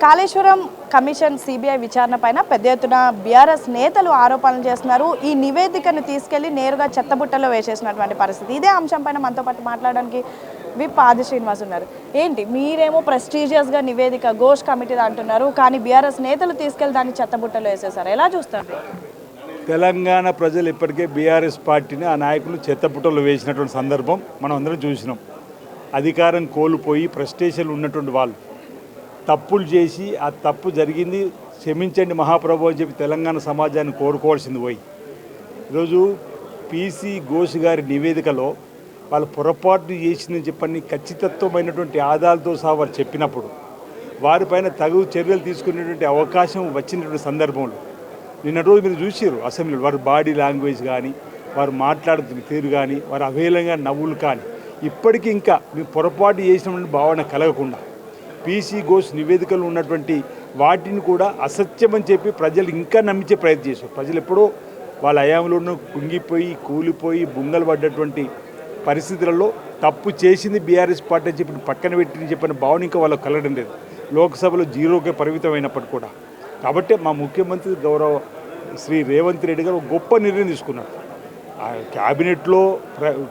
Kaleshwaram commission CBI విచారణ పైన పెద్ద ఎత్తున బీఆర్ఎస్ నేతలు ఆరోపణలు చేస్తున్నారు. ఈ నివేదికను తీసుకెళ్లి నేరుగా చెత్తబుట్టలో వేసేసినటువంటి పరిస్థితి. ఇదే అంశం పైన మనతో పాటు మాట్లాడడానికి విప్ ఆది శ్రీనివాస్ ఉన్నారు. ఏంటి మీరేమో ప్రెస్టీజియస్గా నివేదిక ఘోష్ కమిటీ అంటున్నారు, కానీ బీఆర్ఎస్ నేతలు తీసుకెళ్లి దాన్ని చెత్తబుట్టలో వేసేసారు. ఎలా చూస్తారు? తెలంగాణ ప్రజలు ఇప్పటికే బీఆర్ఎస్ పార్టీని ఆ నాయకులు చెత్తపుట్టలో వేసినటువంటి సందర్భం మనం అందరం చూసినాం. అధికారం కోల్పోయి ఫ్రస్ట్రేషన్లు ఉన్నటువంటి వాళ్ళు తప్పులు చేసి ఆ తప్పు జరిగింది క్షమించండి మహాప్రభు అని చెప్పి తెలంగాణ సమాజాన్ని కోరుకోవాల్సింది పోయి ఈరోజు పీసీ ఘోష్ గారి నివేదికలో వాళ్ళు పొరపాటు చేసిందని చెప్పని ఖచ్చితత్వమైనటువంటి ఆధారాలతో సహా వారు చెప్పినప్పుడు వారిపైన తగు చర్యలు తీసుకునేటువంటి అవకాశం వచ్చినటువంటి సందర్భంలో నిన్న రోజు మీరు చూసారు అసెంబ్లీలో వారి బాడీ లాంగ్వేజ్ కానీ వారు మాట్లాడుతున్న తీరు కానీ వారు అవేలంగా నవ్వులు కానీ ఇప్పటికీ ఇంకా మేము పొరపాటు చేసినటువంటి భావన కలగకుండా పీసీ ఘోష్ నివేదికలు ఉన్నటువంటి వాటిని కూడా అసత్యమని చెప్పి ప్రజలు ఇంకా నమ్మించే ప్రయత్నం చేశారు. ప్రజలు ఎప్పుడో వాళ్ళ హయాంలోనూ కుంగిపోయి కూలిపోయి బుంగలు పడ్డటువంటి పరిస్థితులలో తప్పు చేసింది బీఆర్ఎస్ పార్టీ అని చెప్పి పక్కన పెట్టిని చెప్పిన భావన ఇంకా వాళ్ళకు కలగడం లేదు. లోక్సభలో జీరోకే పరిమితమైనప్పటికీ కూడా. కాబట్టి మా ముఖ్యమంత్రి గౌరవ శ్రీ రేవంత్ రెడ్డి గారు గొప్ప నిర్ణయం తీసుకున్నారు. క్యాబినెట్లో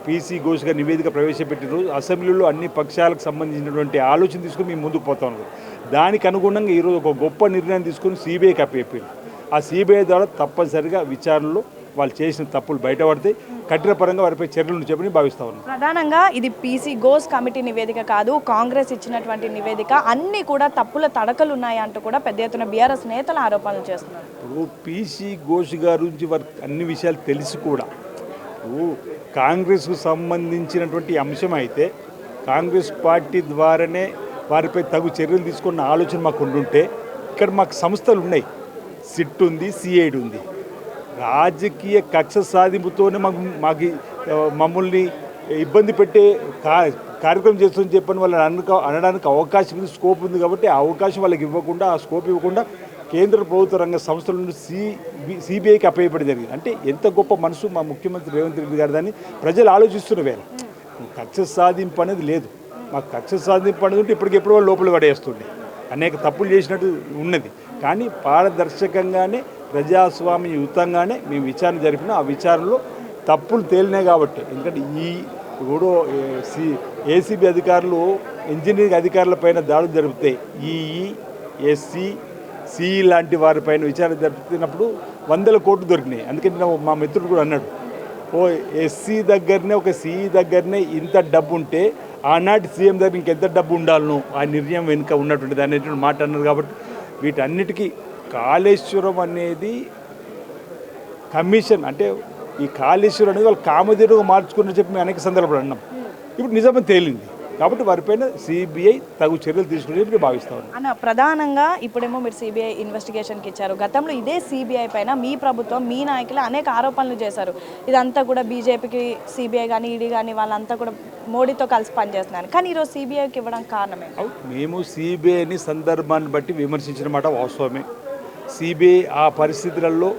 పీసీ ఘోష్ గారి నివేదిక ప్రవేశపెట్టిన రోజు అసెంబ్లీలో అన్ని పక్షాలకు సంబంధించినటువంటి ఆలోచన తీసుకుని మేము ముందుకు పోతా ఉన్నాం. దానికి అనుగుణంగా ఈరోజు ఒక గొప్ప నిర్ణయం తీసుకుని సిబిఐకి అప్పచెప్పారు. ఆ సిబిఐ ద్వారా తప్పనిసరిగా విచారణలో వాళ్ళు చేసిన తప్పులు బయటపడితే కఠిన పరంగా వారిపై చర్యలు చెప్పని భావిస్తా ఉన్నాం. ప్రధానంగా ఇది పీసీ ఘోష్ కమిటీ నివేదిక కాదు, కాంగ్రెస్ ఇచ్చినటువంటి నివేదిక. అన్నీ కూడా తప్పుల తడకలు ఉన్నాయి అంటూ కూడా పెద్ద ఎత్తున బీఆర్ఎస్ నేతలు ఆరోపణలు చేస్తున్నారు. ఇప్పుడు పీసీ ఘోష్ గారి గురించి వారికి అన్ని విషయాలు తెలిసి కూడా కాంగ్రెస్కు సంబంధించినటువంటి అంశం అయితే కాంగ్రెస్ పార్టీ ద్వారానే వారిపై తగు చర్యలు తీసుకున్న ఆలోచన మాకు ఉండుంటే ఇక్కడ మాకు సంస్థలు ఉన్నాయి, సిట్ ఉంది, సిఐడి ఉంది. రాజకీయ కక్ష సాధింపుతోనే మాకు మమ్మల్ని ఇబ్బంది పెట్టే కార్యక్రమం చేస్తుందని చెప్పని వాళ్ళని అనడానికి అవకాశం ఉంది, స్కోప్ ఉంది. కాబట్టి ఆ అవకాశం వాళ్ళకి ఇవ్వకుండా, ఆ స్కోప్ ఇవ్వకుండా కేంద్ర ప్రభుత్వ రంగ సంస్థల నుండి సిబిఐకి అప్పయ్యపడి జరిగింది. అంటే ఎంత గొప్ప మనసు మా ముఖ్యమంత్రి రేవంత్ రెడ్డి గారు దాన్ని ప్రజలు ఆలోచిస్తున్న వేళ కక్ష సాధింపు అనేది లేదు. మాకు కక్ష సాధింపు అనేది ఉంటే ఇప్పటికెప్పుడు వాళ్ళు లోపల పడేస్తుండే అనేక తప్పులు చేసినట్టు ఉన్నది. కానీ పారదర్శకంగానే ప్రజాస్వామ్యయుతంగానే మేము విచారణ జరిపిన ఆ విచారణలో తప్పులు తేలినాయి. కాబట్టి ఎందుకంటే ఇప్పుడు ఏసీబీ అధికారులు ఇంజనీరింగ్ అధికారులపైన దాడులు జరిపితే ఎస్సీ సిఈ లాంటి వారిపైన విచారణ జరుపుతున్నప్పుడు 100 కోట్లు దొరికినాయి. అందుకని మా మిత్రుడు కూడా అన్నాడు, ఎస్సీ దగ్గరనే ఒక సిఈ దగ్గరనే ఇంత డబ్బు ఉంటే ఆనాటి సీఎం దగ్గర ఇంకెంత డబ్బు ఉండాలను ఆ నిర్ణయం వెనుక ఉన్నటువంటిది అనేటువంటి మాట అన్నారు. కాబట్టి వీటన్నిటికీ కాళేశ్వరం అనేది కమిషన్ అంటే ఈ కాళేశ్వరం అనేది వాళ్ళు కామధేనుగా మార్చుకుని చెప్పి మేము అనేక సందర్భాలు అన్నాం. ఇప్పుడు నిజమని తేలింది. కాబట్టి వారిపైన సిబిఐ తగు చర్యలు తీసుకుని భావిస్తాను అన్న. ప్రధానంగా ఇప్పుడేమో మీరు సిబిఐ ఇన్వెస్టిగేషన్కి ఇచ్చారు. గతంలో ఇదే సిబిఐ పైన మీ ప్రభుత్వం, మీ నాయకులు అనేక ఆరోపణలు చేశారు. ఇదంతా కూడా బీజేపీకి సిబిఐ కానీ ఈడీ కానీ వాళ్ళంతా కూడా మోడీతో కలిసి పనిచేస్తున్నారు. కానీ ఈరోజు సిబిఐకి ఇవ్వడం కారణమే. మేము సిబిఐని సందర్భాన్ని బట్టి విమర్శించిన మాట వాస్తవమే. సిబిఐ ఆ పరిస్థితులలో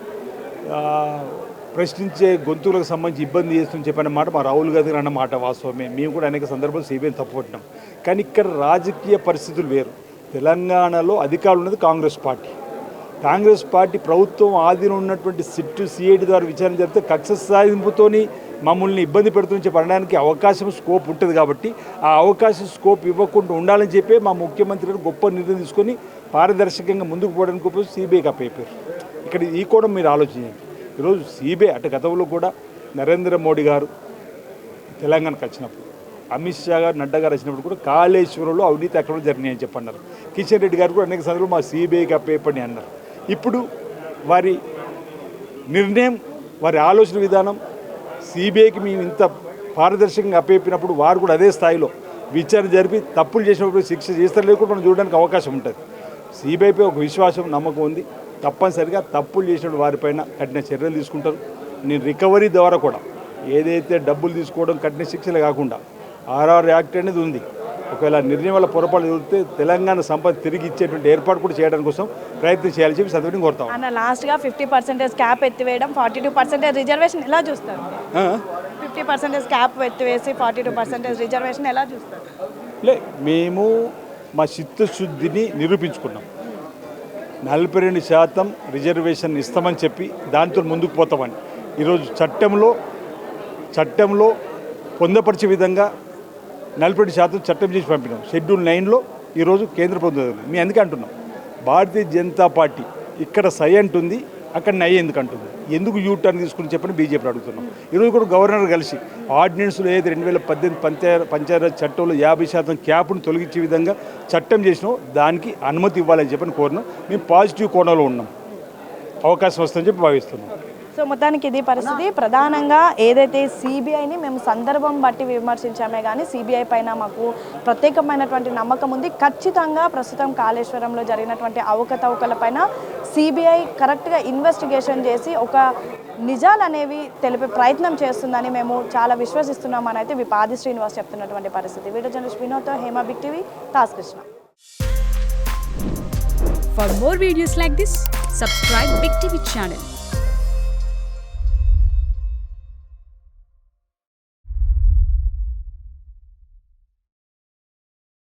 ప్రశ్నించే గొంతులకు సంబంధించి ఇబ్బంది చేస్తుందని చెప్పిన మాట మా రాహుల్ గాంధీ అన్న మాట వాస్తవమే. మేము కూడా అనేక సందర్భాలు సిబిఐని తప్పుపట్టినాం. కానీ ఇక్కడ రాజకీయ పరిస్థితులు వేరు. తెలంగాణలో అధికారులు ఉన్నది కాంగ్రెస్ పార్టీ. కాంగ్రెస్ పార్టీ ప్రభుత్వం ఆధీనం ఉన్నటువంటి సిట్ సిఐడి ద్వారా విచారణ జరిపితే కక్ష సాధింపుతోని మమ్మల్ని ఇబ్బంది పెడుతుందని చెప్పి అనడానికి అవకాశం స్కోప్ ఉంటుంది. కాబట్టి ఆ అవకాశం స్కోప్ ఇవ్వకుండా ఉండాలని చెప్పి మా ముఖ్యమంత్రి గారు గొప్ప నిర్ణయం తీసుకొని పారదర్శకంగా ముందుకు పోవడానికి కోసం సిబిఐకి అప్పయ్యారు. ఇక్కడ ఈ కూడా మీరు ఆలోచించండి. ఈరోజు సిబిఐ అంటే గతంలో కూడా నరేంద్ర మోడీ గారు తెలంగాణకు వచ్చినప్పుడు, అమిత్ షా గారు, నడ్డా గారు వచ్చినప్పుడు కూడా కాళేశ్వరంలో అవినీతి అక్రమాలు జరిగినాయని చెప్పి అన్నారు. కిషన్ రెడ్డి గారు కూడా అనేక సందర్భాలు మా సిబిఐకి అప్పయ్యపడి అన్నారు. ఇప్పుడు వారి నిర్ణయం, వారి ఆలోచన విధానం సిబిఐకి మేము ఇంత పారదర్శకంగా అప్పయ్యినప్పుడు వారు కూడా అదే స్థాయిలో విచారణ జరిపి తప్పులు చేసినప్పుడు శిక్ష చేస్తారు లేకుండా మనం చూడడానికి అవకాశం ఉంటుంది. సిబిఐపై ఒక విశ్వాసం, నమ్మకం ఉంది. తప్పనిసరిగా తప్పులు చేసిన వారిపైన కఠిన చర్యలు తీసుకుంటారు. నేను రికవరీ ద్వారా కూడా ఏదైతే డబ్బులు తీసుకోవడం కఠిన శిక్షలు కాకుండా ఆర్ఆర్ యాక్ట్ అనేది ఉంది. ఒకవేళ నిర్ణయం వల్ల పొరపాటు జరిగితే తెలంగాణ సంపద తిరిగి ఇచ్చేటువంటి ఏర్పాటు కూడా చేయడానికి కోసం ప్రయత్నం చేయాలని చెప్పి సందర్భంగా కోరుతాం. అన్న లాస్ట్గా 50% క్యాప్ ఎత్తివేయడం, 42% రిజర్వేషన్ ఎలా చూస్తారు? 50% క్యాప్ ఎత్తివేసి 42% రిజర్వేషన్ ఎలా చూస్తారు? మేము మా చిత్తశుద్ధిని నిరూపించుకున్నాం. 42% రిజర్వేషన్ ఇస్తామని చెప్పి దాంతో ముందుకు పోతామని ఈరోజు చట్టంలో పొందపరిచే విధంగా 42% చట్టం చేసి పంపినాం. షెడ్యూల్ 9లో ఈరోజు కేంద్ర ప్రభుత్వం మేము ఎందుకు అంటున్నాం, భారతీయ జనతా పార్టీ ఇక్కడ సై అంటుంది, అక్కడ నై ఎందుకు అంటుంది, ఎందుకు యూ టర్న్ తీసుకుని చెప్పని బీజేపీ అడుగుతున్నాం. ఈరోజు కూడా గవర్నర్ కలిసి ఆర్డినెన్స్లో ఏది 2018 పంచాయతీ చట్టంలో 50% క్యాప్ను తొలగించే విధంగా చట్టం చేసినాం, దానికి అనుమతి ఇవ్వాలని చెప్పని కోరినాం. మేము పాజిటివ్ కోణంలో ఉన్నాం, అవకాశం వస్తుందని చెప్పి భావిస్తున్నాం. సో మొత్తానికి ఇది పరిస్థితి. ప్రధానంగా ఏదైతే సిబిఐని మేము సందర్భం బట్టి విమర్శించామే కానీ సిబిఐ పైన మాకు ప్రత్యేకమైనటువంటి నమ్మకం ఉంది. ఖచ్చితంగా ప్రస్తుతం కాళేశ్వరంలో జరిగినటువంటి అవకతవకలపైన సిబిఐ కరెక్ట్గా ఇన్వెస్టిగేషన్ చేసి ఒక నిజాలు అనేవి తెలిపే ప్రయత్నం చేస్తుందని మేము చాలా విశ్వసిస్తున్నామని అయితే ఆది శ్రీనివాస్ చెప్తున్నటువంటి పరిస్థితి. వీడియో జర్నలిస్ట్ వినోద్తో హేమ, బిగ్ టీవీ, తాస్కృష్ణ. For more videos like this, subscribe Big TV channel.